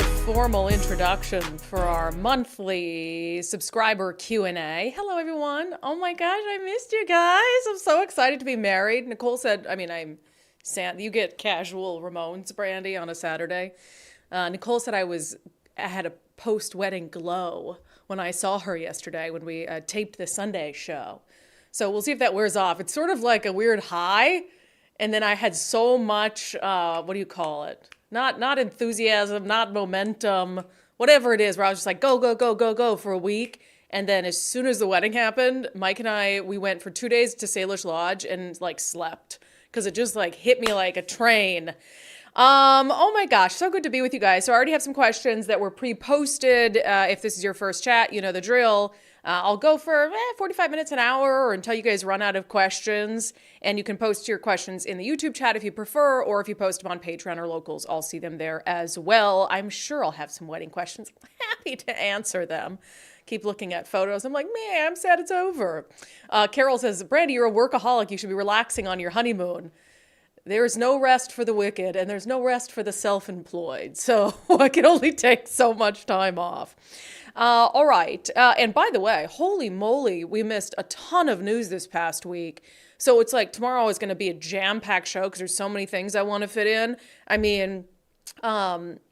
a formal introduction for our monthly subscriber Q&A. Hello, everyone. Oh my gosh, I missed you guys. I'm so excited to be married. Nicole said, you get casual Ramones, Brandi, on a Saturday. Nicole said I had a post-wedding glow when I saw her yesterday when we taped the Sunday show. So we'll see if that wears off. It's sort of like a weird high. And then I had so much, what do you call it? Not enthusiasm, not momentum, whatever it is, where I was just like, go, go, go, go, go for a week. And then as soon as the wedding happened, Mike and I, we went for 2 days to Salish Lodge and slept because it just hit me like a train. Oh my gosh, so good to be with you guys. So I already have some questions that were pre-posted. If this is your first chat, you know the drill. I'll go for 45 minutes, an hour, or until you guys run out of questions. And you can post your questions in the YouTube chat if you prefer, or if you post them on Patreon or Locals, I'll see them there as well. I'm sure I'll have some wedding questions. I'm happy to answer them. Keep looking at photos. I'm like, man, I'm sad it's over. Carol says, Brandi, you're a workaholic. You should be relaxing on your honeymoon. There is no rest for the wicked, and there's no rest for the self-employed. So I can only take so much time off. All right. And by the way, holy moly, we missed a ton of news this past week. So it's like tomorrow is going to be a jam-packed show because there's so many things I want to fit in. I mean, the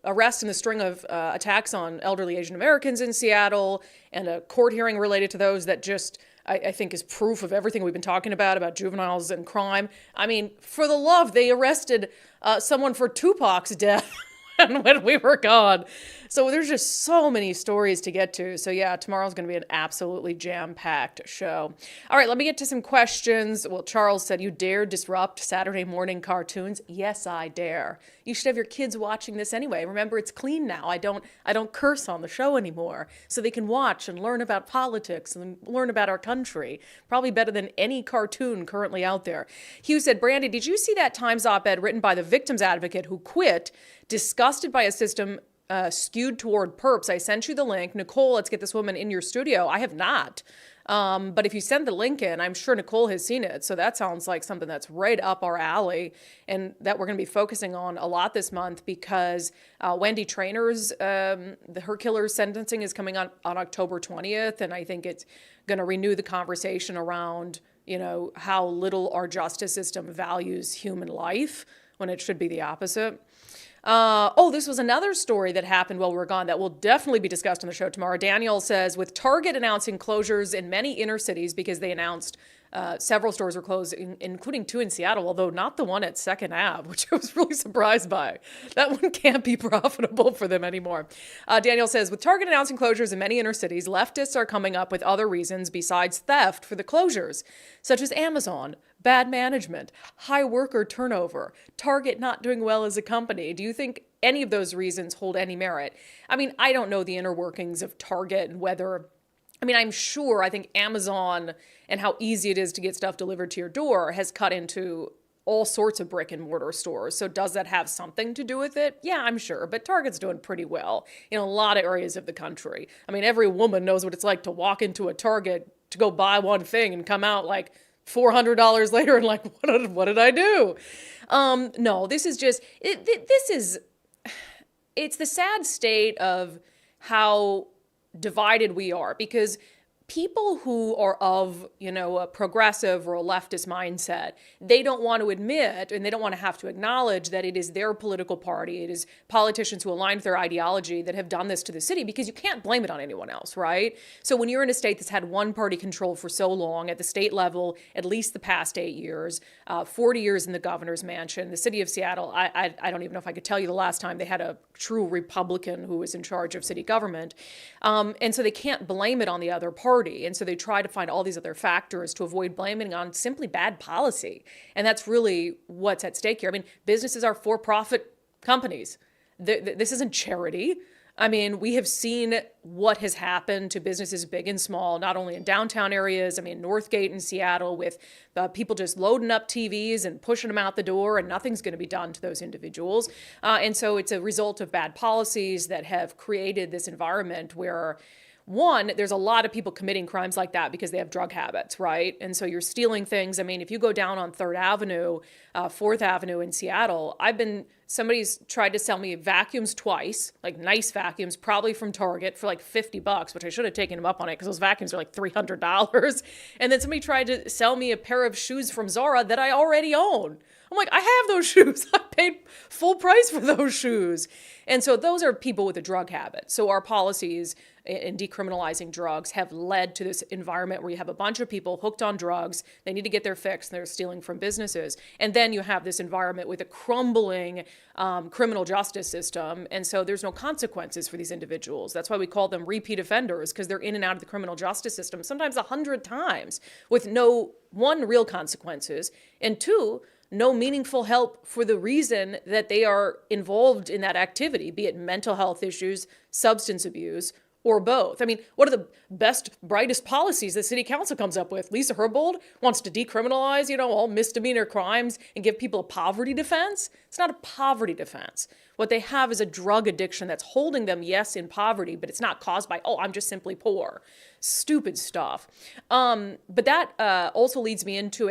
arrest and the string of attacks on elderly Asian Americans in Seattle and a court hearing related to those that just, I think, is proof of everything we've been talking about juveniles and crime. I mean, for the love, they arrested someone for Tupac's death when we were gone. So there's just so many stories to get to. So yeah, tomorrow's going to be an absolutely jam-packed show. All right, let me get to some questions. Well, Charles said, you dare disrupt Saturday morning cartoons? Yes, I dare. You should have your kids watching this anyway. Remember, it's clean now. I don't curse on the show anymore. So they can watch and learn about politics and learn about our country. Probably better than any cartoon currently out there. Hugh said, Brandi, did you see that Times op-ed written by the victim's advocate who quit, disgusted by a system skewed toward perps? I sent you the link. Nicole, let's get this woman in your studio. I have not. But if you send the link in, I'm sure Nicole has seen it. So that sounds like something that's right up our alley and that we're going to be focusing on a lot this month because Wendy Trainor's, her killer's sentencing is coming on October 20th. And I think it's going to renew the conversation around, how little our justice system values human life when it should be the opposite. This was another story that happened while we were gone that will definitely be discussed on the show tomorrow. Daniel says, with Target announcing closures in many inner cities because they announced several stores were closed, including 2 in Seattle, although not the one at 2nd Ave, which I was really surprised by. That one can't be profitable for them anymore. Daniel says, with Target announcing closures in many inner cities, leftists are coming up with other reasons besides theft for the closures, such as Amazon, bad management, high worker turnover, Target not doing well as a company. Do you think any of those reasons hold any merit? I mean, I don't know the inner workings of Target and whether, I think Amazon and how easy it is to get stuff delivered to your door has cut into all sorts of brick and mortar stores. So does that have something to do with it? Yeah, I'm sure. But Target's doing pretty well in a lot of areas of the country. I mean, every woman knows what it's like to walk into a Target to go buy one thing and come out like $400 later and like, what did I do? No, this is just, it's the sad state of how divided we are because people who are of, a progressive or a leftist mindset, they don't want to admit and they don't want to have to acknowledge that it is their political party, it is politicians who align with their ideology that have done this to the city because you can't blame it on anyone else, right? So when you're in a state that's had one party control for so long at the state level, at least the past 8 years, 40 years in the governor's mansion, the city of Seattle, I don't even know if I could tell you the last time they had a true Republican who was in charge of city government. And so they can't blame it on the other party. And so they try to find all these other factors to avoid blaming on simply bad policy. And that's really what's at stake here. I mean, businesses are for-profit companies. This isn't charity. I mean, we have seen what has happened to businesses big and small, not only in downtown areas, Northgate in Seattle with people just loading up TVs and pushing them out the door and nothing's going to be done to those individuals. And so it's a result of bad policies that have created this environment where One, there's a lot of people committing crimes like that because they have drug habits, right? And so you're stealing things. I mean, if you go down on 3rd Avenue, 4th Avenue in Seattle, somebody's tried to sell me vacuums twice, like nice vacuums, probably from Target for like $50, which I should have taken them up on it because those vacuums are like $300. And then somebody tried to sell me a pair of shoes from Zara that I already own. I'm like, I have those shoes. I paid full price for those shoes. And so those are people with a drug habit. So our policies in decriminalizing drugs have led to this environment where you have a bunch of people hooked on drugs. They need to get their fix and they're stealing from businesses. And then you have this environment with a crumbling criminal justice system. And so there's no consequences for these individuals. That's why we call them repeat offenders, because they're in and out of the criminal justice system, sometimes 100 times with no, one, real consequences, and two, no meaningful help for the reason that they are involved in that activity, be it mental health issues, substance abuse, or both. I mean, what are the best, brightest policies the city council comes up with? Lisa Herbold wants to decriminalize, all misdemeanor crimes and give people a poverty defense. It's not a poverty defense. What they have is a drug addiction that's holding them, yes, in poverty, but it's not caused by, I'm just simply poor. Stupid stuff. But that also leads me into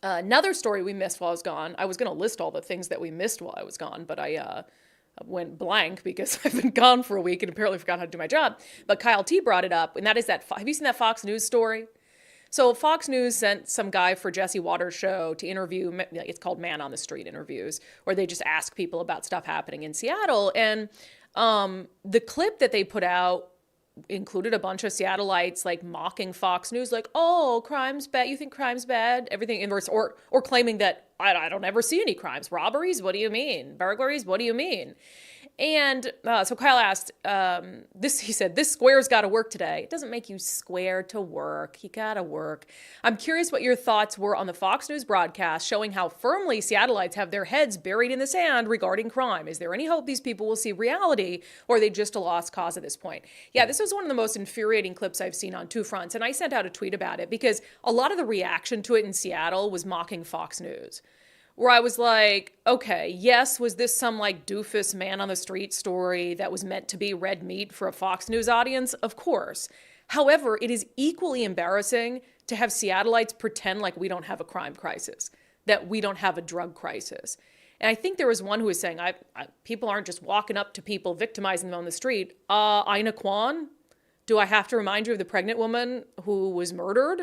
another story we missed while I was gone. I was going to list all the things that we missed while I was gone, but I went blank because I've been gone for a week and apparently forgot how to do my job. But Kyle T brought it up, and that is have you seen that Fox News story? So Fox News sent some guy for Jesse Waters' show to interview, it's called Man on the Street interviews, where they just ask people about stuff happening in Seattle. And the clip that they put out included a bunch of Seattleites like mocking Fox News, like, crime's bad. You think crime's bad? Everything inverse, or claiming that I don't ever see any crimes. Robberies? What do you mean? Burglaries? What do you mean? And so Kyle asked, he said, this square's got to work today. It doesn't make you square to work. You got to work. I'm curious what your thoughts were on the Fox News broadcast showing how firmly Seattleites have their heads buried in the sand regarding crime. Is there any hope these people will see reality, or are they just a lost cause at this point? Yeah, this was one of the most infuriating clips I've seen on two fronts. And I sent out a tweet about it because a lot of the reaction to it in Seattle was mocking Fox News, where I was like, okay, yes, was this some like doofus man on the street story that was meant to be red meat for a Fox News audience? Of course. However, it is equally embarrassing to have Seattleites pretend like we don't have a crime crisis, that we don't have a drug crisis. And I think there was one who was saying, people aren't just walking up to people, victimizing them on the street. Ina Kwan, do I have to remind you of the pregnant woman who was murdered?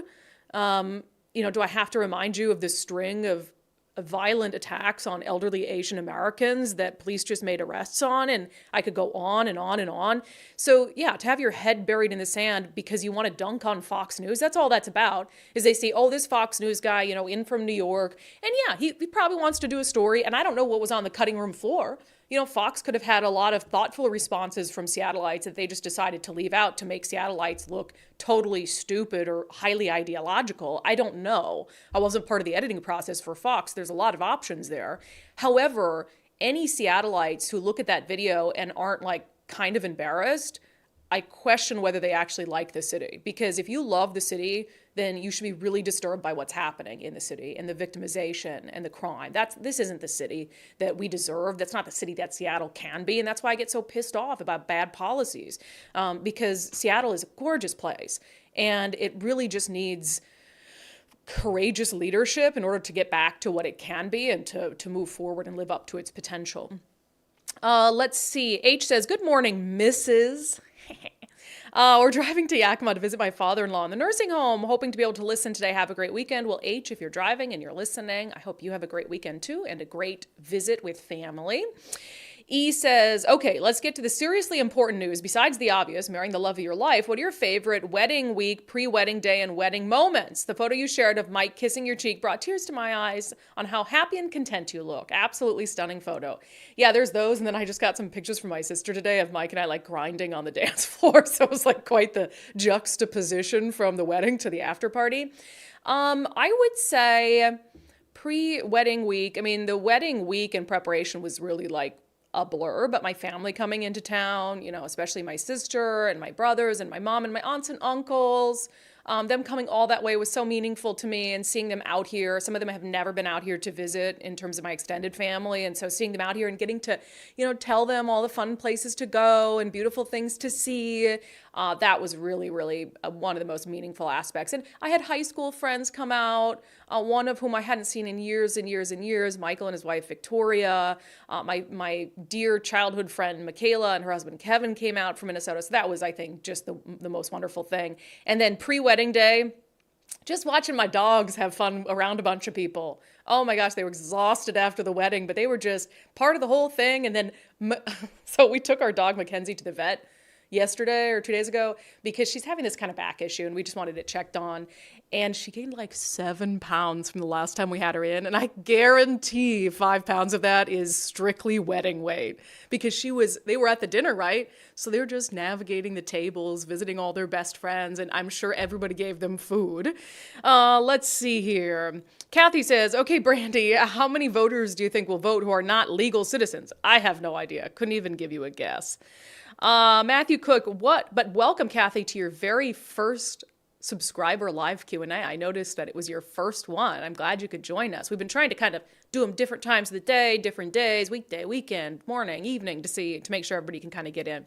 Do I have to remind you of the string of violent attacks on elderly Asian Americans that police just made arrests on? And I could go on and on and on. So yeah, to have your head buried in the sand because you want to dunk on Fox News, that's all that's about, is they see, this Fox News guy, in from New York. And yeah, he probably wants to do a story. And I don't know what was on the cutting room floor. Fox could have had a lot of thoughtful responses from Seattleites that they just decided to leave out to make Seattleites look totally stupid or highly ideological. I don't know. I wasn't part of the editing process for Fox. There's a lot of options there. However, any Seattleites who look at that video and aren't like kind of embarrassed, I question whether they actually like the city. Because if you love the city, then you should be really disturbed by what's happening in the city and the victimization and the crime. This isn't the city that we deserve. That's not the city that Seattle can be. And that's why I get so pissed off about bad policies, because Seattle is a gorgeous place. And it really just needs courageous leadership in order to get back to what it can be and to move forward and live up to its potential. Let's see. H says, good morning, Mrs. We're driving to Yakima to visit my father-in-law in the nursing home, hoping to be able to listen today. Have a great weekend. Well, H, if you're driving and you're listening, I hope you have a great weekend too and a great visit with family. E says, okay, let's get to the seriously important news. Besides the obvious, marrying the love of your life, what are your favorite wedding week, pre-wedding day, and wedding moments? The photo you shared of Mike kissing your cheek brought tears to my eyes on how happy and content you look. Absolutely stunning photo. Yeah, there's those. And then I just got some pictures from my sister today of Mike and I like grinding on the dance floor. So it was like quite the juxtaposition from the wedding to the after party. I would say pre-wedding week. I mean, the wedding week in preparation was really like a blur, but my family coming into town, especially my sister and my brothers and my mom and my aunts and uncles, Them coming all that way was so meaningful to me, and seeing them out here. Some of them have never been out here to visit in terms of my extended family. And so seeing them out here and getting to, tell them all the fun places to go and beautiful things to see, that was really, really one of the most meaningful aspects. And I had high school friends come out, one of whom I hadn't seen in years and years and years, Michael and his wife, Victoria. My dear childhood friend, Michaela, and her husband, Kevin, came out from Minnesota. So that was, I think, just the most wonderful thing. And then pre-wedding day, just watching my dogs have fun around a bunch of people. Oh my gosh, they were exhausted after the wedding, but they were just part of the whole thing. And then, so we took our dog, Mackenzie, to the vet yesterday or 2 days ago because she's having this kind of back issue and we just wanted it checked on. And she gained like 7 pounds from the last time we had her in. And I guarantee 5 pounds of that is strictly wedding weight because they were at the dinner, right? So they were just navigating the tables, visiting all their best friends. And I'm sure everybody gave them food. Let's see here. Kathy says, okay, Brandi, how many voters do you think will vote who are not legal citizens? I have no idea. Couldn't even give you a guess. Matthew Cook, but welcome, Kathy, to your very first subscriber live Q&A. I noticed that it was your first one. I'm glad you could join us. We've been trying to kind of do them different times of the day, different days, weekday, weekend, morning, evening, to make sure everybody can kind of get in.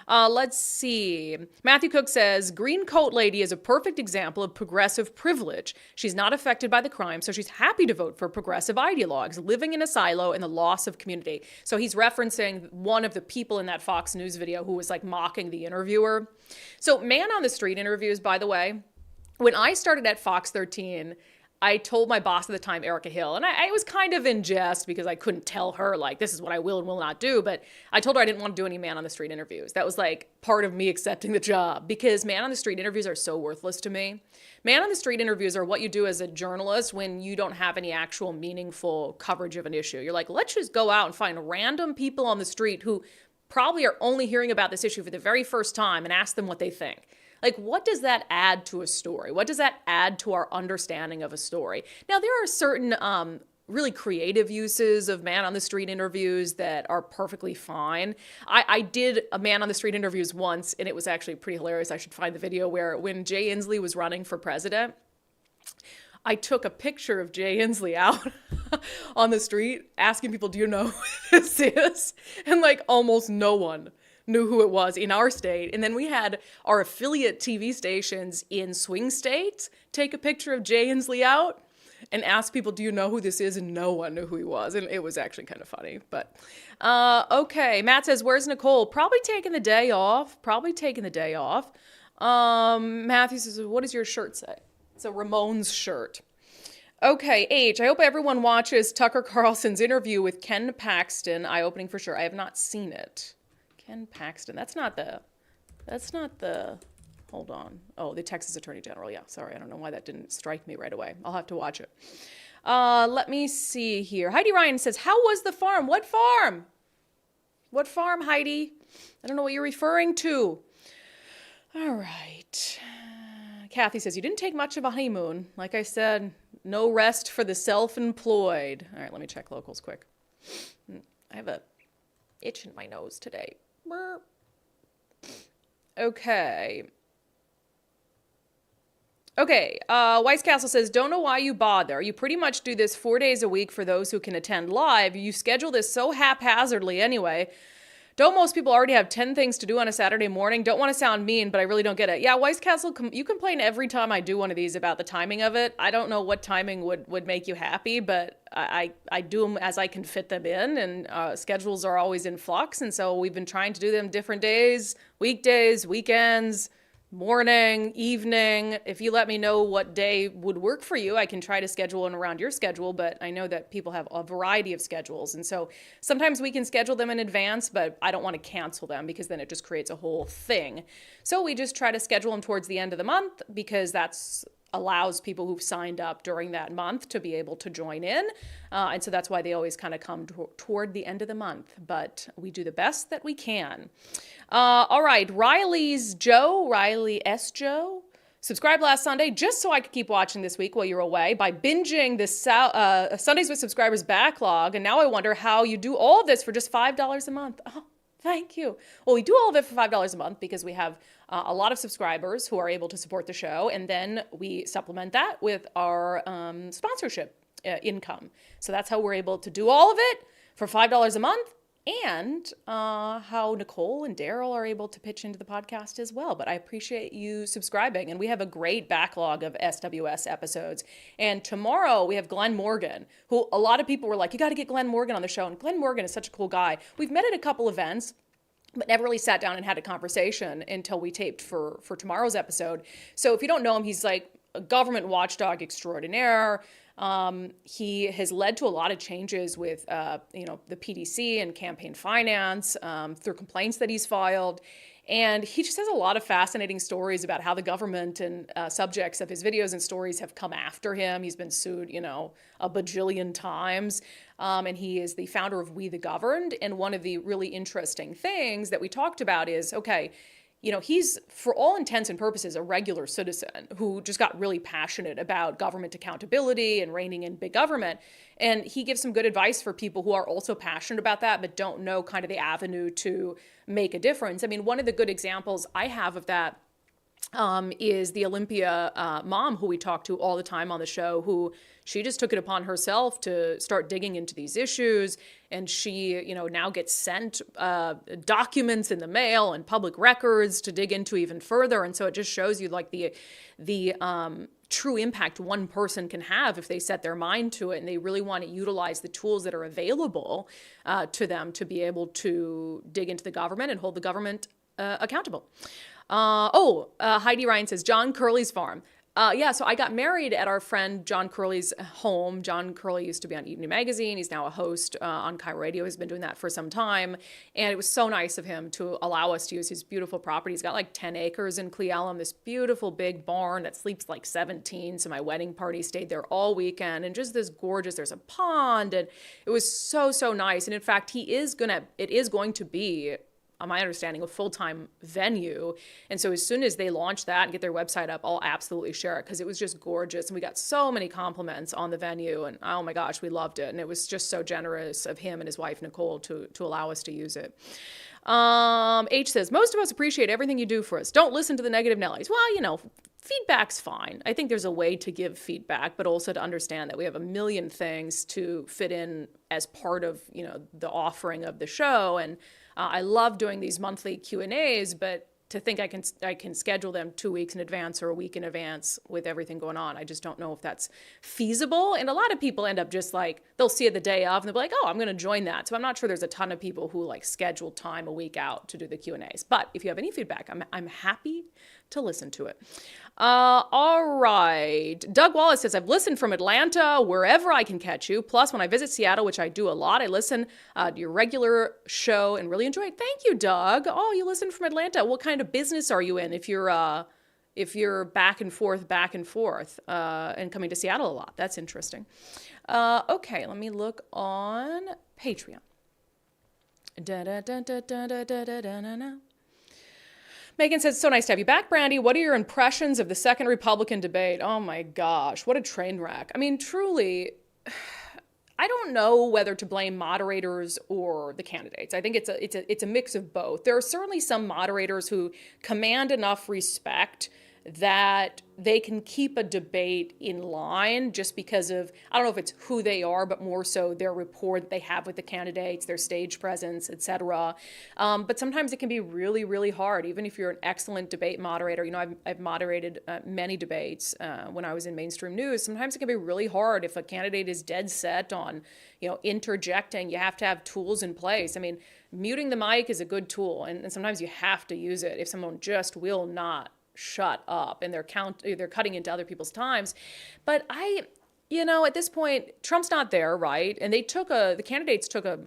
Let's see. Matthew Cook says, Green Coat Lady is a perfect example of progressive privilege. She's not affected by the crime, so she's happy to vote for progressive ideologues, living in a silo and the loss of community. So he's referencing one of the people in that Fox News video who was like mocking the interviewer. So man on the street interviews, by the way, when I started at Fox 13, I told my boss at the time, Erica Hill, and I was kind of in jest because I couldn't tell her, like, this is what I will and will not do. But I told her I didn't want to do any man on the street interviews. That was like part of me accepting the job because man on the street interviews are so worthless to me. Man on the street interviews are what you do as a journalist when you don't have any actual meaningful coverage of an issue. You're like, let's just go out and find random people on the street who probably are only hearing about this issue for the very first time and ask them what they think. Like, what does that add to a story? What does that add to our understanding of a story? Now, there are certain really creative uses of man on the street interviews that are perfectly fine. I did a man on the street interviews once, and it was actually pretty hilarious. I should find the video where when Jay Inslee was running for president, I took a picture of Jay Inslee out on the street asking people, do you know who this is? And like almost no one knew who it was in our state. And then we had our affiliate TV stations in swing states take a picture of Jay Inslee out and ask people, do you know who this is? And no one knew who he was. And it was actually kind of funny. But okay, Matt says, where's Nicole? Probably taking the day off. Matthew says, what does your shirt say? It's a Ramones shirt. Okay, H, I hope everyone watches Tucker Carlson's interview with Ken Paxton, eye-opening for sure. I have not seen it. Ken Paxton, that's not the, hold on. Oh, the Texas Attorney General, yeah, sorry, I don't know why that didn't strike me right away. I'll have to watch it. Let me see here. Heidi Ryan says, how was the farm? What farm? What farm, Heidi? I don't know what you're referring to. All right. Kathy says, you didn't take much of a honeymoon. Like I said, no rest for the self-employed. All right, let me check locals quick. I have a itch in my nose today. Okay. Weiss Castle says, don't know why you bother. You pretty much do this 4 days a week for those who can attend live. You schedule this so haphazardly anyway. Don't most people already have 10 things to do on a Saturday morning? Don't want to sound mean, but I really don't get it. Yeah, Weiss Castle, you complain every time I do one of these about the timing of it. I don't know what timing would make you happy, but I do them as I can fit them in, and schedules are always in flux, and so we've been trying to do them different days, weekdays, weekends, morning, evening. If you let me know what day would work for you, I can try to schedule one around your schedule, but I know that people have a variety of schedules. And so sometimes we can schedule them in advance, but I don't want to cancel them because then it just creates a whole thing. So we just try to schedule them towards the end of the month because that's allows people who've signed up during that month to be able to join in. And so that's why they always kind of come toward the end of the month. But we do the best that we can. All right, Riley S. Joe, subscribed last Sunday just so I could keep watching this week while you're away by binging the Sundays with Subscribers backlog. And now I wonder how you do all of this for just $5 a month. Oh, Thank you. Well, we do all of it for $5 a month because we have a lot of subscribers who are able to support the show. And then we supplement that with our sponsorship income. So that's how we're able to do all of it for $5 a month. And how Nicole and Daryl are able to pitch into the podcast as well. But I appreciate you subscribing. And we have a great backlog of SWS episodes. And tomorrow we have Glenn Morgan, who a lot of people were like, you got to get Glenn Morgan on the show. And Glenn Morgan is such a cool guy. We've met at a couple events, but never really sat down and had a conversation until we taped for tomorrow's episode. So if you don't know him, he's like a government watchdog extraordinaire. He has led to a lot of changes with, the PDC and campaign finance through complaints that he's filed. And he just has a lot of fascinating stories about how the government and subjects of his videos and stories have come after him. He's been sued, a bajillion times. And he is the founder of We the Governed. And one of the really interesting things that we talked about is, okay, he's, for all intents and purposes, a regular citizen who just got really passionate about government accountability and reining in big government. And he gives some good advice for people who are also passionate about that, but don't know kind of the avenue to make a difference. I mean, one of the good examples I have of that is the Olympia mom who we talk to all the time on the show, who she just took it upon herself to start digging into these issues. And she, now gets sent documents in the mail and public records to dig into even further. And so it just shows you like the true impact one person can have if they set their mind to it and they really want to utilize the tools that are available to them to be able to dig into the government and hold the government accountable. Heidi Ryan says, John Curley's farm. So I got married at our friend John Curley's home. John Curley used to be on Evening Magazine. He's now a host on Cairo Radio. He's been doing that for some time. And it was so nice of him to allow us to use his beautiful property. He's got like 10 acres in Cle Elum, this beautiful big barn that sleeps like 17. So my wedding party stayed there all weekend. And just this gorgeous, there's a pond. And it was so, so nice. And in fact, it is going to be, my understanding, a full-time venue. And so as soon as they launch that and get their website up, I'll absolutely share it because it was just gorgeous. And we got so many compliments on the venue and oh my gosh, we loved it. And it was just so generous of him and his wife, Nicole, to allow us to use it. H says, most of us appreciate everything you do for us. Don't listen to the negative Nellies. Well, feedback's fine. I think there's a way to give feedback, but also to understand that we have a million things to fit in as part of, the offering of the show. And I love doing these monthly Q&As, but to think I can schedule them 2 weeks in advance or a week in advance with everything going on, I just don't know if that's feasible. And a lot of people end up just like, they'll see it the day of and they'll be like, oh, I'm going to join that. So I'm not sure there's a ton of people who like schedule time a week out to do the Q&As. But if you have any feedback, I'm happy to listen to it. All right. Doug Wallace says, I've listened from Atlanta, wherever I can catch you. Plus, when I visit Seattle, which I do a lot, I listen to your regular show and really enjoy it. Thank you, Doug. Oh, you listen from Atlanta. What kind of business are you in if you're back and forth, and coming to Seattle a lot? That's interesting. Okay, let me look on Patreon. Megan says, so nice to have you back, Brandi. What are your impressions of the second Republican debate? Oh my gosh, what a train wreck. I mean, truly, I don't know whether to blame moderators or the candidates. I think it's a mix of both. There are certainly some moderators who command enough respect that they can keep a debate in line just because of, I don't know if it's who they are, but more so their rapport that they have with the candidates, their stage presence, etc. But sometimes it can be really, really hard, even if you're an excellent debate moderator. I've moderated many debates when I was in mainstream news. Sometimes it can be really hard if a candidate is dead set on, interjecting. You have to have tools in place. I mean, muting the mic is a good tool, and sometimes you have to use it if someone just will not shut up and they're cutting into other people's times. But at this point, Trump's not there, right? And the candidates took a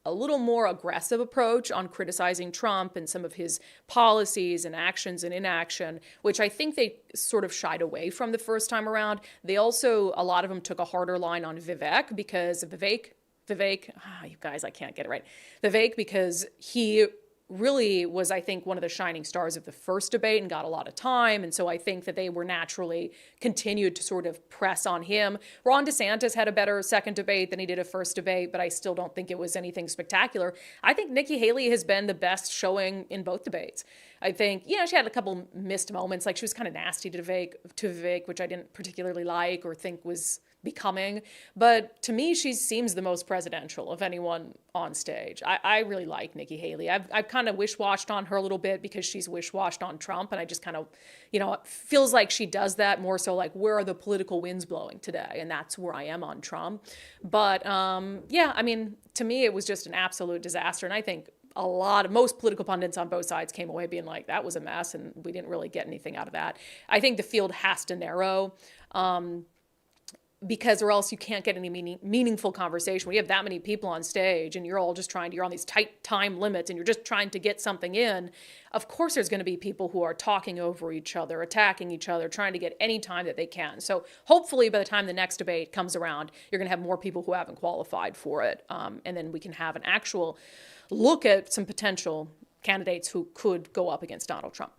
little more aggressive approach on criticizing Trump and some of his policies and actions and inaction, which I think they sort of shied away from the first time around. They also, a lot of them took a harder line on Vivek because you guys, I can't get it right. Vivek, because he really was, I think, one of the shining stars of the first debate and got a lot of time. And so I think that they were naturally continued to sort of press on him. Ron DeSantis had a better second debate than he did a first debate, but I still don't think it was anything spectacular. I think Nikki Haley has been the best showing in both debates. I think, she had a couple missed moments. Like she was kind of nasty to Vivek, which I didn't particularly like or think was becoming. But to me, she seems the most presidential of anyone on stage. I really like Nikki Haley. I've kind of wish-washed on her a little bit because she's wish-washed on Trump. And I just kind of, it feels like she does that more so like, where are the political winds blowing today? And that's where I am on Trump. But to me, it was just an absolute disaster. And I think most political pundits on both sides came away being like, that was a mess and we didn't really get anything out of that. I think the field has to narrow. Because or else you can't get any meaningful conversation. When you have that many people on stage and you're all just you're on these tight time limits and you're just trying to get something in, of course there's going to be people who are talking over each other, attacking each other, trying to get any time that they can. So hopefully by the time the next debate comes around, you're going to have more people who haven't qualified for it. And then we can have an actual look at some potential candidates who could go up against Donald Trump.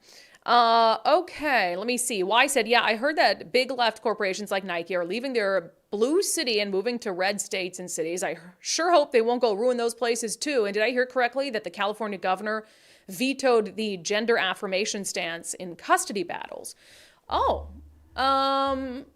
Okay, let me see. Y said, yeah, I heard that big left corporations like Nike are leaving their blue city and moving to red states and cities. I sure hope they won't go ruin those places too. And did I hear correctly that the California governor vetoed the gender affirmation stance in custody battles? Oh,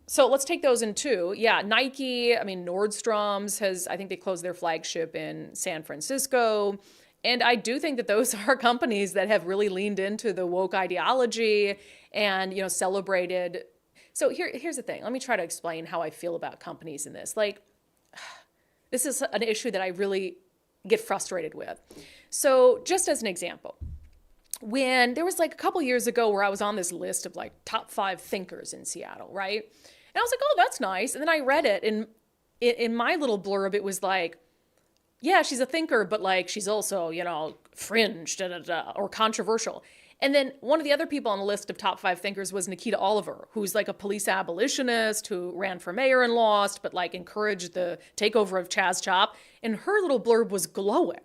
so let's take those in two. Yeah, Nike, Nordstrom's I think they closed their flagship in San Francisco. And I do think that those are companies that have really leaned into the woke ideology and, celebrated. So here's the thing. Let me try to explain how I feel about companies in this. Like, this is an issue that I really get frustrated with. So just as an example, when there was like a couple years ago where I was on this list of like top 5 thinkers in Seattle, right? And I was like, oh, that's nice. And then I read it and in my little blurb, it was like, yeah, she's a thinker, but like she's also, fringe, or controversial. And then one of the other people on the list of top 5 thinkers was Nikita Oliver, who's like a police abolitionist who ran for mayor and lost, but like encouraged the takeover of Chaz Chop. And her little blurb was glowing.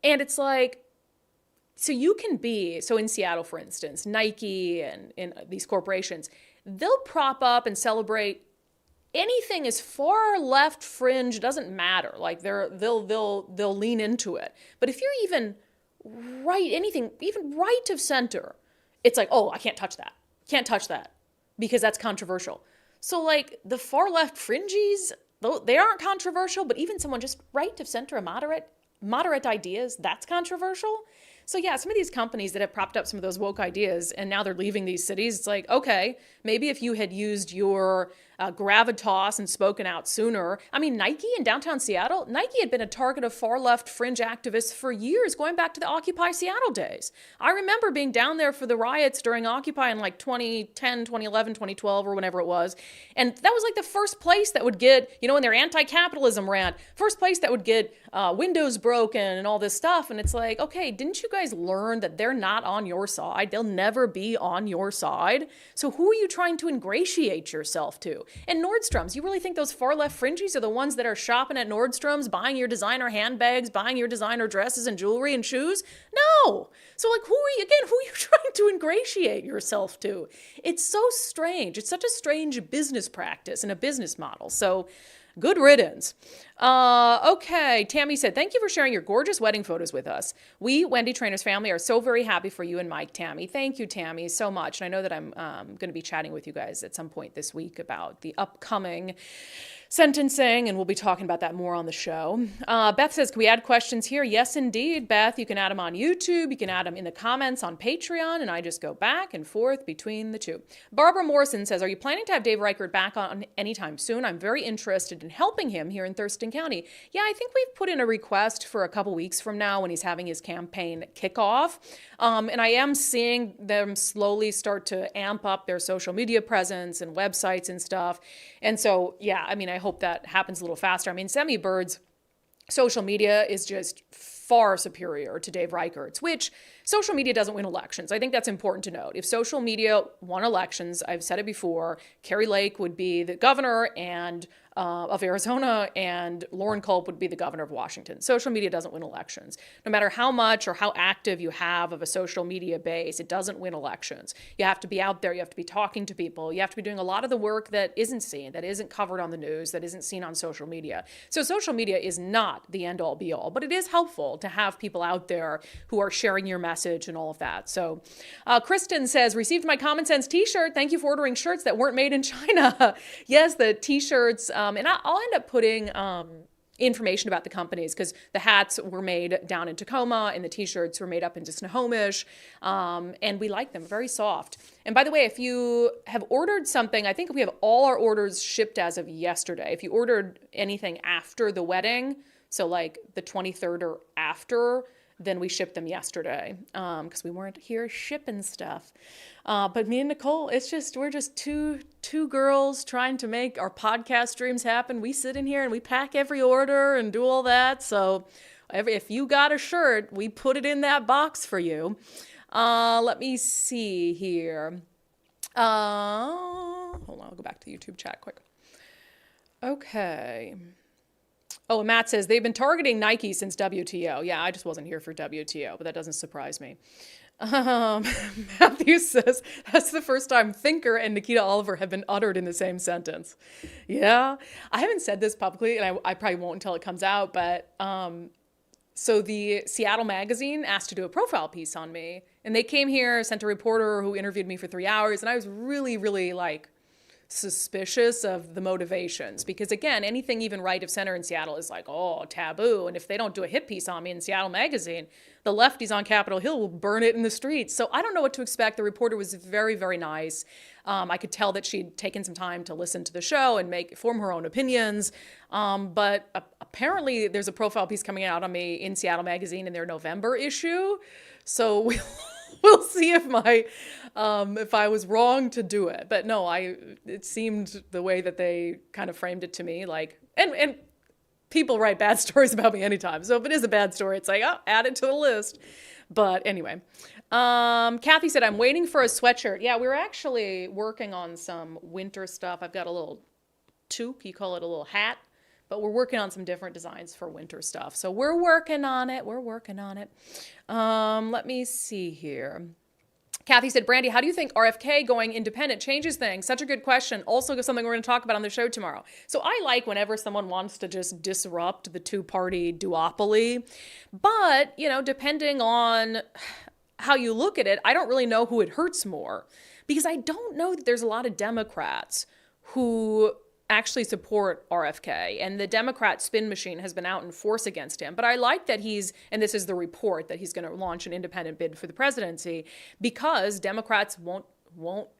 And it's like, so in Seattle, for instance, Nike and these corporations, they'll prop up and celebrate anything as far left fringe, doesn't matter. Like they'll lean into it. But if you're even right of center, it's like, oh, I can't touch that. Can't touch that because that's controversial. So like the far left fringies, they aren't controversial, but even someone just right of center, a moderate ideas, that's controversial. So yeah, some of these companies that have propped up some of those woke ideas and now they're leaving these cities, it's like, okay, maybe if you had used your gravitas and spoken out sooner. Nike in downtown Seattle, Nike had been a target of far left fringe activists for years, going back to the Occupy Seattle days. I remember being down there for the riots during Occupy in like 2010, 2011, 2012, or whenever it was. And that was like the first place that would get, in their anti-capitalism rant, first place that would get windows broken and all this stuff. And it's like, okay, didn't you guys learn that they're not on your side? They'll never be on your side. So who are you trying to ingratiate yourself to? And Nordstrom's, you really think those far left fringies are the ones that are shopping at Nordstrom's, buying your designer handbags, buying your designer dresses and jewelry and shoes? No. So like, who are you trying to ingratiate yourself to? It's so strange. It's such a strange business practice and a business model. So good riddance. Okay, Tammy said, thank you for sharing your gorgeous wedding photos with us. We, Wendy Trainer's family, are so very happy for you and Mike, Tammy. Thank you, Tammy, so much. And I know that I'm going to be chatting with you guys at some point this week about the upcoming sentencing, and we'll be talking about that more on the show. Beth says, can we add questions here? Yes, indeed, Beth. You can add them on YouTube. You can add them in the comments on Patreon, and I just go back and forth between the two. Barbara Morrison says, are you planning to have Dave Reichert back on anytime soon? I'm very interested in helping him here in Thurston County. Yeah, I think we've put in a request for a couple weeks from now when he's having his campaign kickoff. And I am seeing them slowly start to amp up their social media presence and websites and stuff. And so, yeah, I hope that happens a little faster. Sammy Bird's social media is just far superior to Dave Reichert's, which social media doesn't win elections. I think that's important to note. If social media won elections, I've said it before, Carrie Lake would be the governor and of Arizona, and Lauren Culp would be the governor of Washington. Social media doesn't win elections. No matter how much or how active you have of a social media base, it doesn't win elections. You have to be out there. You have to be talking to people. You have to be doing a lot of the work that isn't seen, that isn't covered on the news, that isn't seen on social media. So social media is not the end all be all, but it is helpful to have people out there who are sharing your message and all of that. So Kristen says, received my Common Sense t-shirt. Thank you for ordering shirts that weren't made in China. Yes, the t-shirts, and I'll end up putting information about the companies, because the hats were made down in Tacoma and the t-shirts were made up in Snohomish, and we like them, very soft. And by the way, if you have ordered something, I think we have all our orders shipped as of yesterday. If you ordered anything after the wedding, so like the 23rd or after, then we shipped them yesterday, because we weren't here shipping stuff. But me and Nicole, we're just two girls trying to make our podcast dreams happen. We sit in here and we pack every order and do all that. So if you got a shirt, we put it in that box for you. Let me see here. Hold on, I'll go back to the YouTube chat quick. Okay. Oh, Matt says, they've been targeting Nike since WTO. Yeah, I just wasn't here for WTO, but that doesn't surprise me. Matthew says, that's the first time Thinker and Nikita Oliver have been uttered in the same sentence. Yeah, I haven't said this publicly, and I probably won't until it comes out, but so the Seattle Magazine asked to do a profile piece on me, and they came here, sent a reporter who interviewed me for 3 hours, and I was really, really suspicious of the motivations, because again, anything even right of center in Seattle is taboo. And if they don't do a hit piece on me in Seattle Magazine, the lefties on Capitol Hill will burn it in the streets. So I don't know what to expect. The reporter was very, very nice. I could tell that she'd taken some time to listen to the show and form her own opinions. But apparently there's a profile piece coming out on me in Seattle Magazine in their November issue. So we'll see if I was wrong to do it. But no, it seemed the way that they kind of framed it to me, and people write bad stories about me anytime. So if it is a bad story, it's add it to the list. But anyway, Kathy said, I'm waiting for a sweatshirt. Yeah, we were actually working on some winter stuff. I've got a little toque, you call it a little hat, but we're working on some different designs for winter stuff. So we're working on it. Let me see here. Kathy said, Brandi, how do you think RFK going independent changes things? Such a good question. Also something we're going to talk about on the show tomorrow. So I like whenever someone wants to just disrupt the two-party duopoly. But, depending on how you look at it, I don't really know who it hurts more. Because I don't know that there's a lot of Democrats who actually support RFK, and the Democrat spin machine has been out in force against him. But I like that and this is the report, that he's going to launch an independent bid for the presidency, because Democrats won't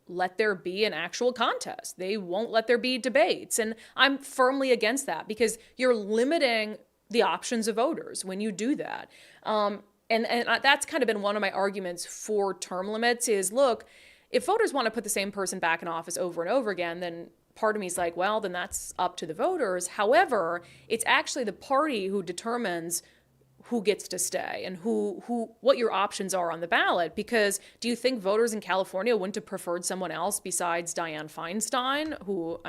let there be an actual contest. They won't let there be debates. And I'm firmly against that, because you're limiting the options of voters when you do that. And that's kind of been one of my arguments for term limits is, look, if voters want to put the same person back in office over and over again, then part of me is like, well, then that's up to the voters. However, it's actually the party who determines who gets to stay and what your options are on the ballot. Because do you think voters in California wouldn't have preferred someone else besides Dianne Feinstein, who,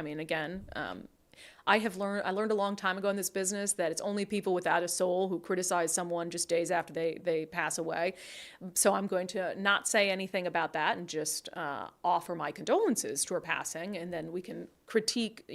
I learned a long time ago in this business that it's only people without a soul who criticize someone just days after they pass away. So I'm going to not say anything about that and just offer my condolences to her passing, and then we can critique,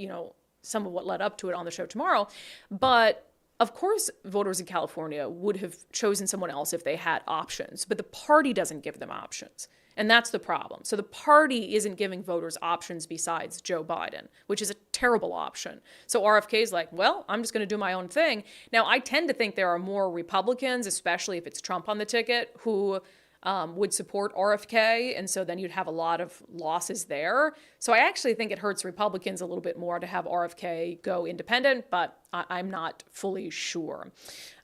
some of what led up to it on the show tomorrow. But of course, voters in California would have chosen someone else if they had options, but the party doesn't give them options. And that's the problem. So the party isn't giving voters options besides Joe Biden, which is a terrible option. So RFK is like, well, I'm just going to do my own thing. Now, I tend to think there are more Republicans, especially if it's Trump on the ticket, who would support RFK. And so then you'd have a lot of losses there. So I actually think it hurts Republicans a little bit more to have RFK go independent, but I'm not fully sure.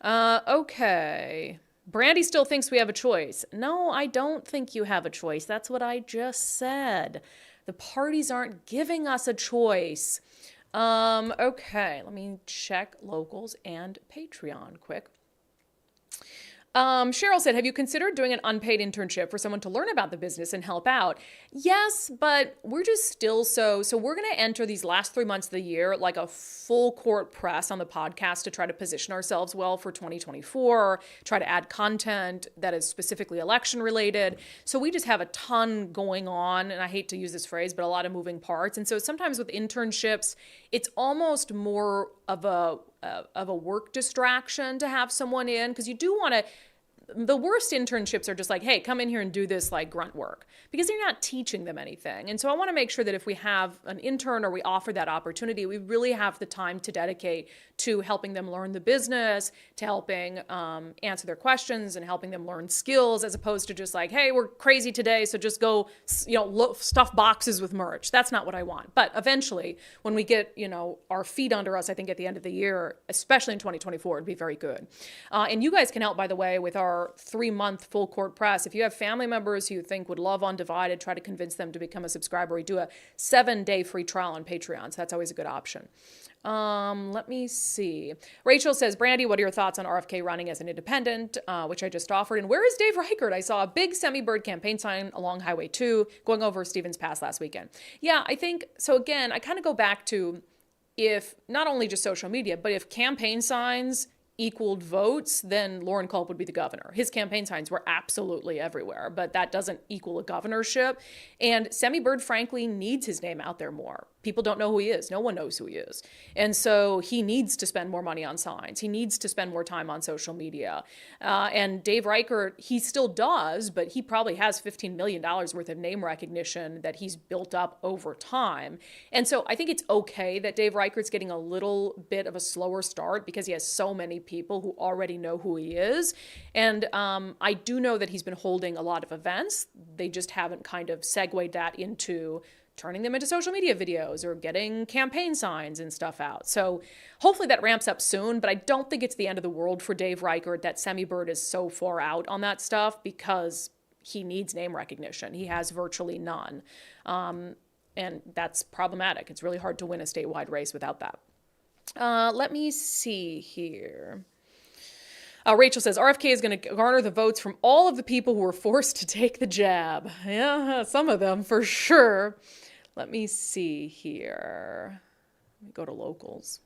Okay. Brandi still thinks we have a choice. No, I don't think you have a choice. That's what I just said. The parties aren't giving us a choice. Okay, let me check locals and Patreon quick. Cheryl said, have you considered doing an unpaid internship for someone to learn about the business and help out? Yes, but we're just still so we're going to enter these last 3 months of the year like a full court press on the podcast to try to position ourselves well for 2024, try to add content that is specifically election related. So we just have a ton going on, and I hate to use this phrase, but a lot of moving parts. And so sometimes with internships, it's almost more of a work distraction to have someone in, because you do want to. The worst internships are just like, hey, come in here and do this like grunt work, because you're not teaching them anything. And so I want to make sure that if we have an intern or we offer that opportunity, we really have the time to dedicate to helping them learn the business, to helping answer their questions and helping them learn skills, as opposed to just like, hey, we're crazy today, so just go, stuff boxes with merch. That's not what I want. But eventually, when we get, our feet under us, I think at the end of the year, especially in 2024, it'd be very good. And you guys can help, by the way, with our 3-month full court press. If you have family members who you think would love unDivided, try to convince them to become a subscriber. We do a 7-day free trial on Patreon, so that's always a good option. Let me see. Rachel says, Brandi, what are your thoughts on RFK running as an independent, which I just offered? And where is Dave Reichert? I saw a big Semi-Bird campaign sign along Highway 2 going over Stevens Pass last weekend. Yeah, I think, so again, I kind of go back to, if not only just social media, but if campaign signs equaled votes, then Lauren Culp would be the governor. His campaign signs were absolutely everywhere, but that doesn't equal a governorship. And Semi-Bird, frankly, needs his name out there more. People don't know who he is. No one knows who he is. And so he needs to spend more money on signs. He needs to spend more time on social media. And Dave Reichert, he still does, but he probably has $15 million worth of name recognition that he's built up over time. And so I think it's okay that Dave Reichert's getting a little bit of a slower start, because he has so many people who already know who he is. And I do know that he's been holding a lot of events. They just haven't kind of segued that into turning them into social media videos or getting campaign signs and stuff out. So hopefully that ramps up soon, but I don't think it's the end of the world for Dave Reichert that Semi-Bird is so far out on that stuff, because he needs name recognition. He has virtually none. And that's problematic. It's really hard to win a statewide race without that. Let me see here. Rachel says, RFK is going to garner the votes from all of the people who were forced to take the jab. Yeah, some of them for sure. Let me see here. Let me go to locals.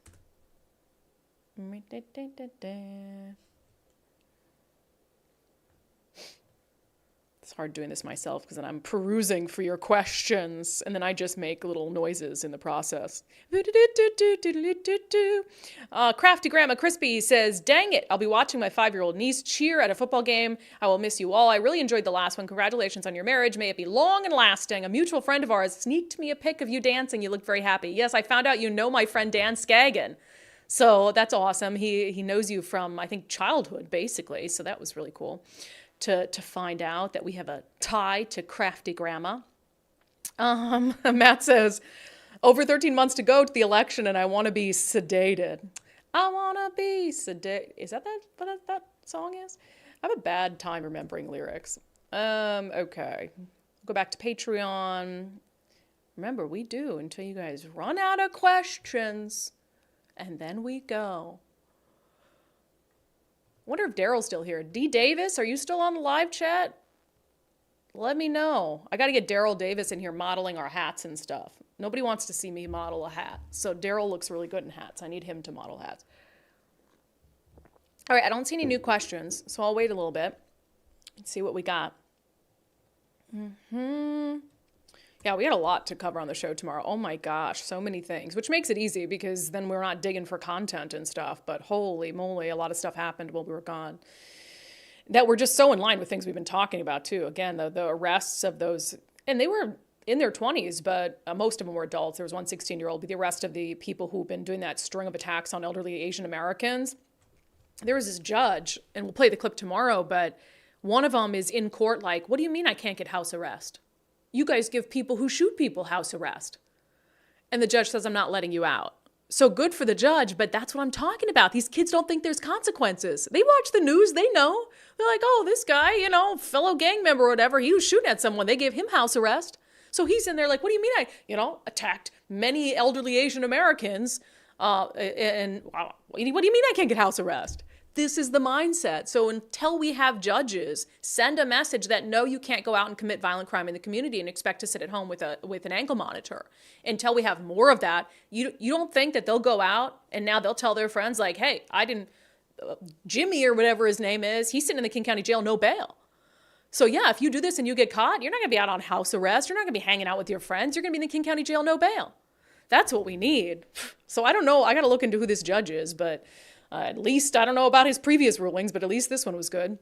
It's hard doing this myself, because then I'm perusing for your questions and then I just make little noises in the process. Crafty Grandma Crispy says, dang it, I'll be watching my 5-year-old niece cheer at a football game. I will miss you all. I really enjoyed the last one. Congratulations on your marriage. May it be long and lasting. A mutual friend of ours sneaked me a pic of you dancing. You looked very happy. Yes, I found out you know my friend Dan Skaggan. So that's awesome. He knows you from, I think, childhood, basically. So that was really cool to find out that we have a tie to Crafty Grandma. Matt says, over 13 months to go to the election and I want to be sedated. I want to be sedated. Is that what that song is? I have a bad time remembering lyrics. Okay. Go back to Patreon. Remember, we do until you guys run out of questions, and then we go. I wonder if Daryl's still here. D. Davis, are you still on the live chat? Let me know. I got to get Daryl Davis in here modeling our hats and stuff. Nobody wants to see me model a hat. So Daryl looks really good in hats. I need him to model hats. All right, I don't see any new questions, so I'll wait a little bit and see what we got. Yeah, we had a lot to cover on the show tomorrow. Oh my gosh, so many things, which makes it easy because then we're not digging for content and stuff. But holy moly, a lot of stuff happened while we were gone that were just so in line with things we've been talking about too. Again, the arrests of those, and they were in their 20s, but most of them were adults. There was one 16-year-old, but the arrest of the people who've been doing that string of attacks on elderly Asian Americans. There was this judge, and we'll play the clip tomorrow, but one of them is in court like, what do you mean I can't get house arrest? You guys give people who shoot people house arrest. And the judge says, I'm not letting you out. So good for the judge, but that's what I'm talking about. These kids don't think there's consequences. They watch the news, they know. They're like, oh, this guy, fellow gang member or whatever, he was shooting at someone. They gave him house arrest. So he's in there like, what do you mean I, attacked many elderly Asian Americans? And what do you mean I can't get house arrest? this is the mindset. So until we have judges send a message that no, you can't go out and commit violent crime in the community and expect to sit at home with an ankle monitor. Until we have more of that, you don't think that they'll go out and now they'll tell their friends like, hey, Jimmy or whatever his name is, he's sitting in the King County Jail, no bail. So yeah, if you do this and you get caught, you're not going to be out on house arrest. You're not going to be hanging out with your friends. You're going to be in the King County Jail, no bail. That's what we need. So I don't know. I got to look into who this judge is, but at least I don't know about his previous rulings, but at least this one was good.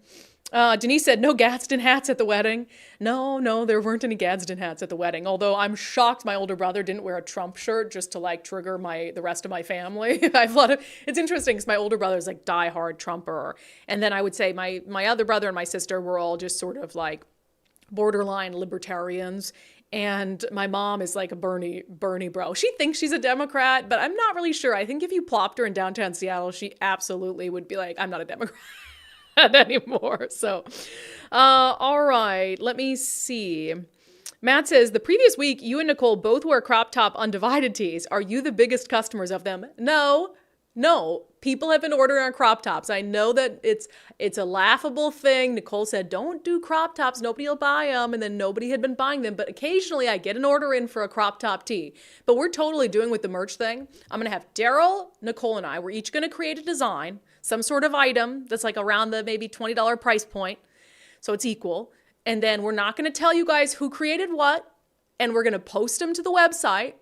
Denise said, no Gadsden hats at the wedding. No, there weren't any Gadsden hats at the wedding. Although I'm shocked my older brother didn't wear a Trump shirt just to like trigger the rest of my family. It's interesting because my older brother's like diehard Trumper. And then I would say my other brother and my sister were all just sort of like borderline libertarians. And my mom is like a Bernie bro. She thinks she's a Democrat, but I'm not really sure. I think if you plopped her in downtown Seattle, she absolutely would be like, I'm not a Democrat anymore. So, all right, let me see. Matt says, the previous week, you and Nicole both wear crop top undivided tees. Are you the biggest customers of them? No, people have been ordering our crop tops. I know that it's a laughable thing. Nicole said, don't do crop tops. Nobody will buy them. And then nobody had been buying them. But occasionally I get an order in for a crop top tee. But we're totally doing with the merch thing. I'm going to have Daryl, Nicole, and I, we're each going to create a design, some sort of item that's like around the maybe $20 price point. So it's equal. And then we're not going to tell you guys who created what. And we're going to post them to the website.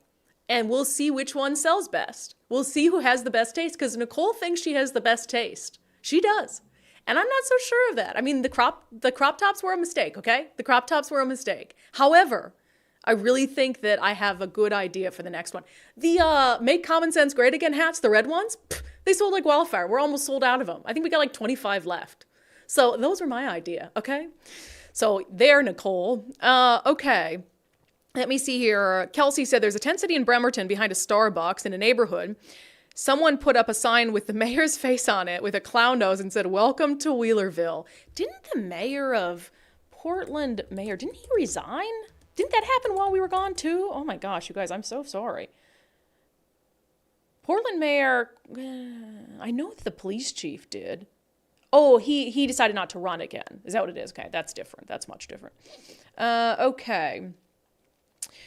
And we'll see which one sells best. We'll see who has the best taste, because Nicole thinks she has the best taste. She does. And I'm not so sure of that. I mean, the crop tops were a mistake, okay? The crop tops were a mistake. However, I really think that I have a good idea for the next one. The Make Common Sense Great Again hats, the red ones, they sold like wildfire. We're almost sold out of them. I think we got like 25 left. So those were my idea, okay? So there, Nicole. Okay. Let me see here. Kelsey said there's a tent city in Bremerton behind a Starbucks in a neighborhood. Someone put up a sign with the mayor's face on it with a clown nose and said, welcome to Wheelerville. Didn't the mayor of Portland, didn't he resign? Didn't that happen while we were gone too? Oh my gosh, you guys, I'm so sorry. Portland mayor, I know that the police chief did. Oh, he decided not to run again. Is that what it is? Okay, that's different. That's much different. Okay.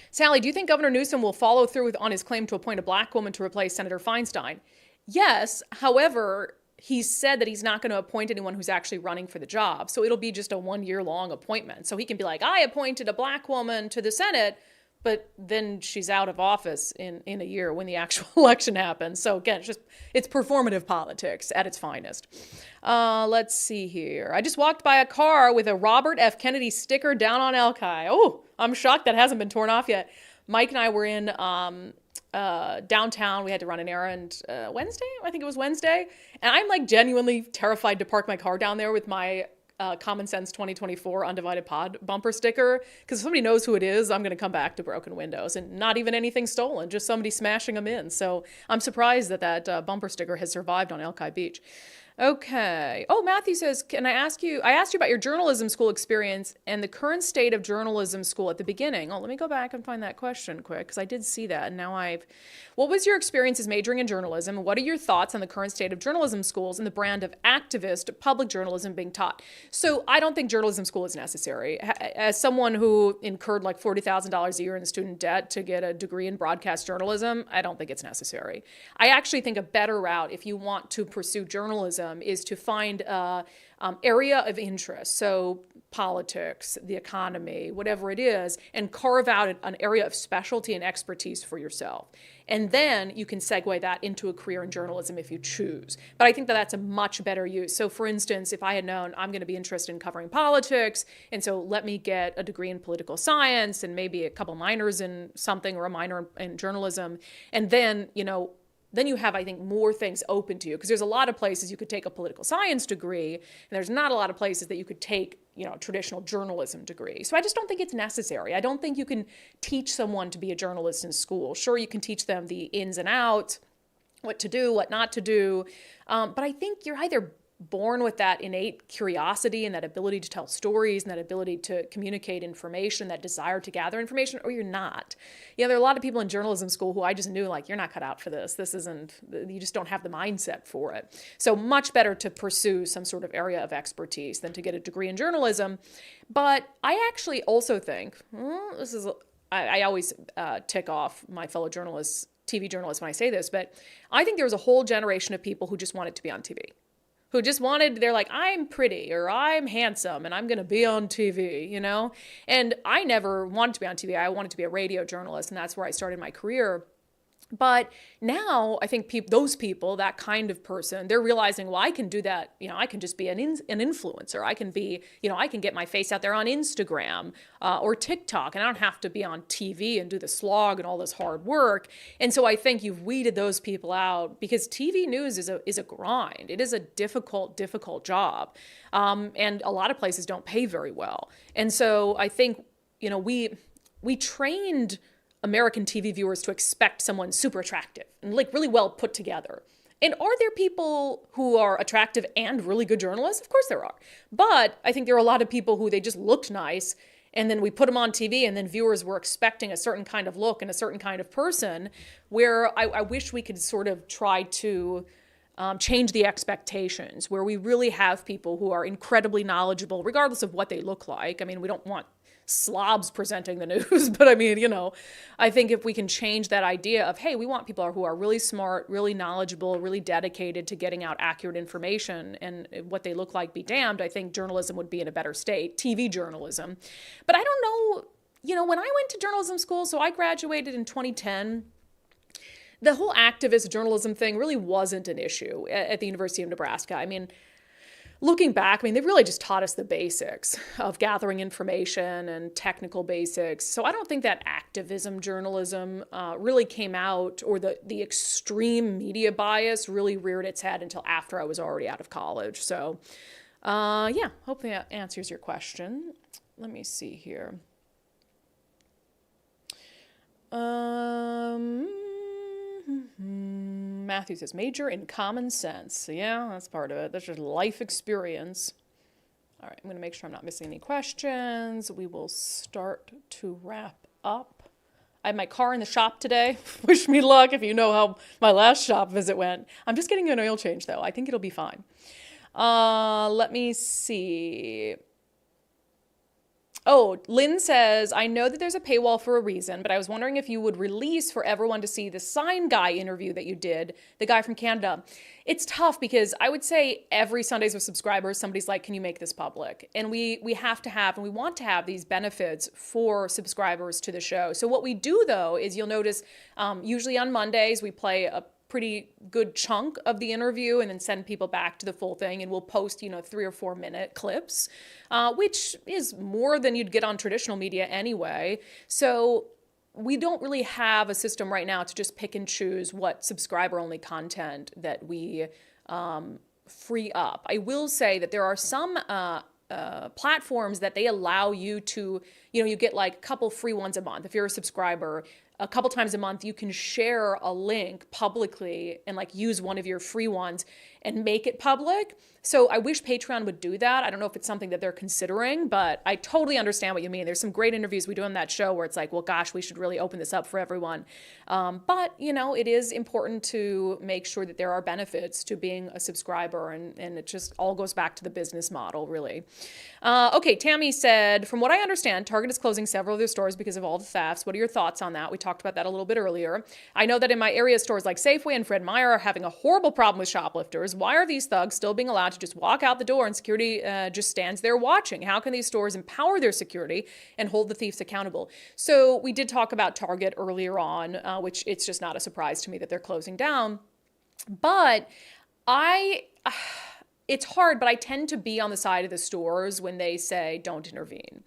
Sally, do you think Governor Newsom will follow through on his claim to appoint a black woman to replace Senator Feinstein? Yes. However, he said that he's not going to appoint anyone who's actually running for the job. So it'll be just a 1-year-long appointment. So he can be like, I appointed a black woman to the Senate, but then she's out of office in a year when the actual election happens. So again, it's performative politics at its finest. Let's see here. I just walked by a car with a Robert F. Kennedy sticker down on Elki. Oh, I'm shocked that hasn't been torn off yet. Mike and I were in downtown. We had to run an errand Wednesday. I think it was Wednesday. And I'm like genuinely terrified to park my car down there with my Common Sense 2024 Undivided Pod bumper sticker, because if somebody knows who it is, I'm going to come back to broken windows and not even anything stolen, just somebody smashing them in. So I'm surprised that bumper sticker has survived on Elki Beach. Okay. Oh, Matthew says, I asked you about your journalism school experience and the current state of journalism school at the beginning. Oh, let me go back and find that question quick, because I did see that. And now what was your experience as majoring in journalism? What are your thoughts on the current state of journalism schools and the brand of activist public journalism being taught? So I don't think journalism school is necessary. As someone who incurred like $40,000 a year in student debt to get a degree in broadcast journalism, I don't think it's necessary. I actually think a better route, if you want to pursue journalism, is to find area of interest, so politics, the economy, whatever it is, and carve out an area of specialty and expertise for yourself. And then you can segue that into a career in journalism if you choose. But I think that that's a much better use. So for instance, if I had known I'm going to be interested in covering politics, and so let me get a degree in political science and maybe a couple minors in something or a minor in journalism, and then, then you have, I think, more things open to you, because there's a lot of places you could take a political science degree, and there's not a lot of places that you could take, a traditional journalism degree. So I just don't think it's necessary. I don't think you can teach someone to be a journalist in school. Sure, you can teach them the ins and outs, what to do, what not to do, but I think you're either born with that innate curiosity and that ability to tell stories and that ability to communicate information, that desire to gather information, or you're not. There are a lot of people in journalism school who I just knew, like, you're not cut out for this. You just don't have the mindset for it. So much better to pursue some sort of area of expertise than to get a degree in journalism. But I actually also think, I always tick off my fellow journalists, TV journalists, when I say this, but I think there was a whole generation of people who just wanted to be on TV. Who just they're like, I'm pretty or I'm handsome and I'm going to be on TV, And I never wanted to be on TV. I wanted to be a radio journalist, and that's where I started my career. But now I think those people, that kind of person, they're realizing, well, I can do that. I can just be an influencer. I can be, I can get my face out there on Instagram or TikTok, and I don't have to be on TV and do the slog and all this hard work. And so I think you've weeded those people out, because TV news is a grind. It is a difficult job. And a lot of places don't pay very well. And so I think, we trained American TV viewers to expect someone super attractive and like really well put together. And are there people who are attractive and really good journalists? Of course there are. But I think there are a lot of people who they just looked nice, and then we put them on TV, and then viewers were expecting a certain kind of look and a certain kind of person, where I wish we could sort of try to change the expectations, where we really have people who are incredibly knowledgeable, regardless of what they look like. I mean, we don't want slobs presenting the news, but I mean, I think if we can change that idea of, hey, we want people who are really smart, really knowledgeable, really dedicated to getting out accurate information, and what they look like be damned, I think journalism would be in a better state, TV journalism. But I don't know, when I went to journalism school, so I graduated in 2010, the whole activist journalism thing really wasn't an issue at the University of Nebraska. I mean, looking back, they really just taught us the basics of gathering information and technical basics. So I don't think that activism journalism really came out, or the extreme media bias really reared its head until after I was already out of college. So hopefully that answers your question. Let me see here. Matthew says, major in common sense. Yeah, that's part of it. That's just life experience. All right, I'm going to make sure I'm not missing any questions. We will start to wrap up. I have my car in the shop today. Wish me luck if you know how my last shop visit went. I'm just getting an oil change, though. I think it'll be fine. Let me see. Oh, Lynn says, I know that there's a paywall for a reason, but I was wondering if you would release for everyone to see the sign guy interview that you did, the guy from Canada. It's tough because I would say every Sundays with subscribers, somebody's like, can you make this public? And we have to have, and we want to have these benefits for subscribers to the show. So what we do, though, is you'll notice usually on Mondays, we play a pretty good chunk of the interview and then send people back to the full thing, and we'll post 3 or 4 minute clips, which is more than you'd get on traditional media anyway. So we don't really have a system right now to just pick and choose what subscriber only content that we free up. I will say that there are some platforms that they allow you to, you get like a couple free ones a month. If you're a subscriber, a couple times a month, you can share a link publicly and like use one of your free ones and make it public. So I wish Patreon would do that. I don't know if it's something that they're considering, but I totally understand what you mean. There's some great interviews we do on that show where it's like, well, gosh, we should really open this up for everyone. But, it is important to make sure that there are benefits to being a subscriber, and it just all goes back to the business model, really. Okay, Tammy said, from what I understand, Target is closing several of their stores because of all the thefts. What are your thoughts on that? We talked about that a little bit earlier. I know that in my area, stores like Safeway and Fred Meyer are having a horrible problem with shoplifters. Why are these thugs still being allowed to just walk out the door and security just stands there watching? How can these stores empower their security and hold the thieves accountable? So we did talk about Target earlier on, which it's just not a surprise to me that they're closing down. But it's hard, but I tend to be on the side of the stores when they say don't intervene,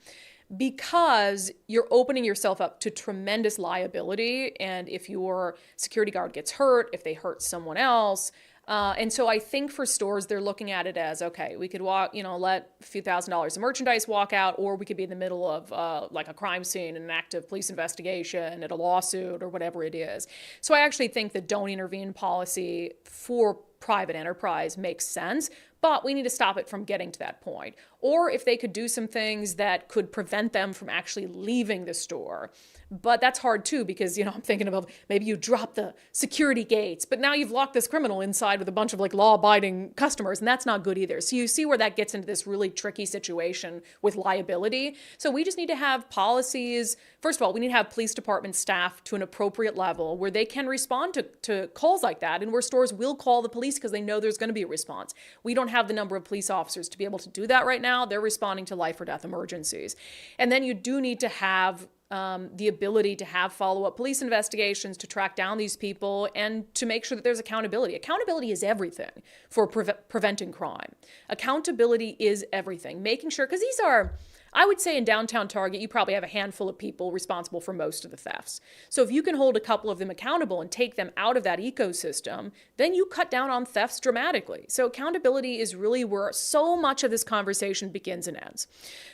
because you're opening yourself up to tremendous liability. And if your security guard gets hurt, if they hurt someone else, and so I think for stores, they're looking at it as, okay, we could let a few $1,000s of merchandise walk out, or we could be in the middle of like a crime scene, an active police investigation, at a lawsuit, or whatever it is. So I actually think the don't intervene policy for private enterprise makes sense, But we need to stop it from getting to that point. Or if they could do some things that could prevent them from actually leaving the store. But that's hard too, because, I'm thinking about maybe you drop the security gates, but now you've locked this criminal inside with a bunch of law-abiding customers, and that's not good either. So you see where that gets into this really tricky situation with liability. So we just need to have policies. First of all, we need to have police department staff to an appropriate level where they can respond to calls like that, and where stores will call the police because they know there's going to be a response. We don't have the number of police officers to be able to do that right now. They're responding to life or death emergencies. And then you do need to have the ability to have follow-up police investigations to track down these people and to make sure that there's accountability. Accountability is everything for preventing crime. Accountability is everything. Making sure, because these are, I would say in downtown Target, you probably have a handful of people responsible for most of the thefts. So if you can hold a couple of them accountable and take them out of that ecosystem, then you cut down on thefts dramatically. So accountability is really where so much of this conversation begins and ends.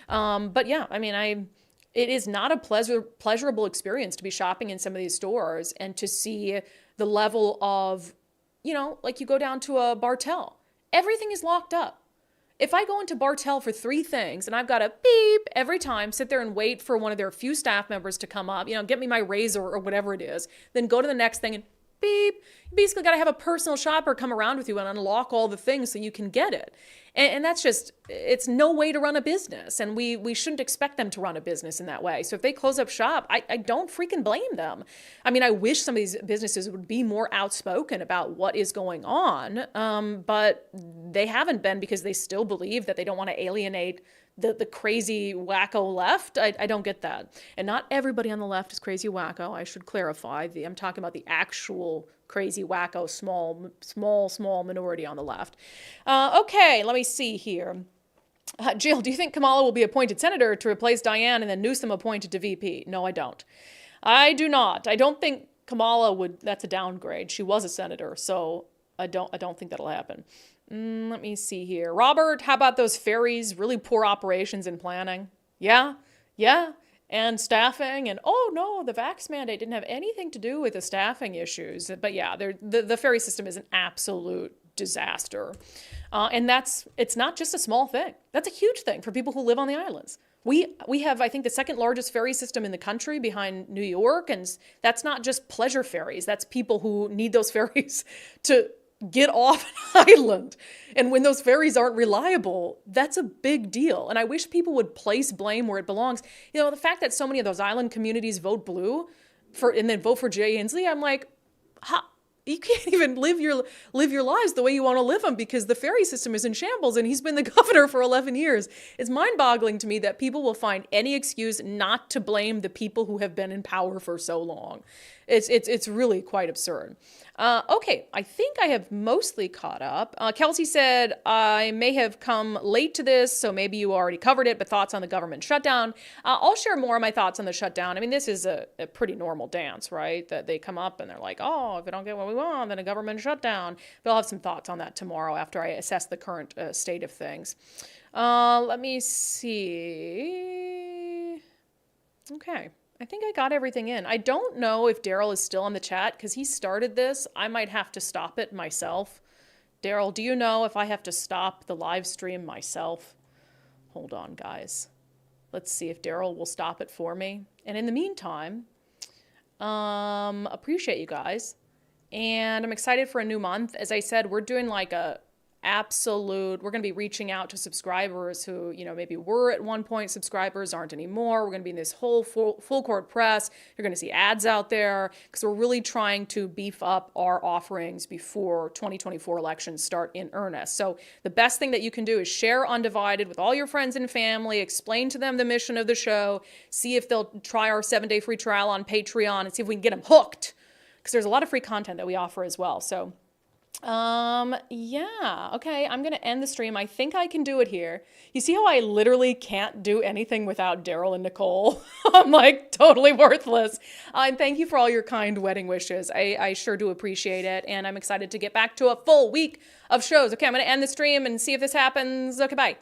But yeah, it is not a pleasurable experience to be shopping in some of these stores and to see the level of, like you go down to a Bartell. Everything is locked up. If I go into Bartell for 3 things and I've got to beep every time, sit there and wait for one of their few staff members to come up, get me my razor or whatever it is, then go to the next thing and beep. You basically got to have a personal shopper come around with you and unlock all the things so you can get it. And that's just, it's no way to run a business. And we shouldn't expect them to run a business in that way. So if they close up shop, I don't freaking blame them. I wish some of these businesses would be more outspoken about what is going on. But they haven't been because they still believe that they don't want to alienate the crazy wacko left. I don't get that. And not everybody on the left is crazy wacko. I should clarify. I'm talking about the actual crazy wacko, small minority on the left. Okay, let me see here. Jill, do you think Kamala will be appointed senator to replace Diane and then Newsom appointed to VP? No, I don't. I do not. I don't think Kamala would. That's a downgrade. She was a senator, so I don't think that'll happen. Let me see here. Robert, how about those ferries? Really poor operations and planning. Yeah. And staffing. And oh no, the vax mandate didn't have anything to do with the staffing issues. But yeah, the ferry system is an absolute disaster. And it's not just a small thing. That's a huge thing for people who live on the islands. We have, I think, the second largest ferry system in the country behind New York. And that's not just pleasure ferries. That's people who need those ferries to get off an island. And when those ferries aren't reliable, that's a big deal. And I wish people would place blame where it belongs. The fact that so many of those island communities vote blue and then vote for Jay Inslee, I'm like, you can't even live your lives the way you want to live them because the ferry system is in shambles and he's been the governor for 11 years. It's mind-boggling to me that people will find any excuse not to blame the people who have been in power for so long. It's really quite absurd. Okay, I think I have mostly caught up. Kelsey said, I may have come late to this, so maybe you already covered it, but thoughts on the government shutdown. I'll share more of my thoughts on the shutdown. This is a pretty normal dance, right? That they come up and they're like, oh, if we don't get what we want, then a government shutdown. But I'll have some thoughts on that tomorrow after I assess the current state of things. Let me see. Okay. I think I got everything in. I don't know if Daryl is still on the chat because he started this. I might have to stop it myself. Daryl, do you know if I have to stop the live stream myself? Hold on, guys. Let's see if Daryl will stop it for me. And in the meantime, appreciate you guys. And I'm excited for a new month. As I said, we're doing like a we're going to be reaching out to subscribers who, maybe were at one point subscribers, aren't anymore. We're going to be in this whole full court press. You're going to see ads out there because we're really trying to beef up our offerings before 2024 elections start in earnest. So the best thing that you can do is share unDivided with all your friends and family, explain to them the mission of the show, see if they'll try our 7-day free trial on Patreon and see if we can get them hooked because there's a lot of free content that we offer as well. So yeah, okay, I'm going to end the stream. I think I can do it here. You see how I literally can't do anything without Daryl and Nicole? I'm like totally worthless. And thank you for all your kind wedding wishes. I sure do appreciate it. And I'm excited to get back to a full week of shows. Okay, I'm going to end the stream and see if this happens. Okay, bye.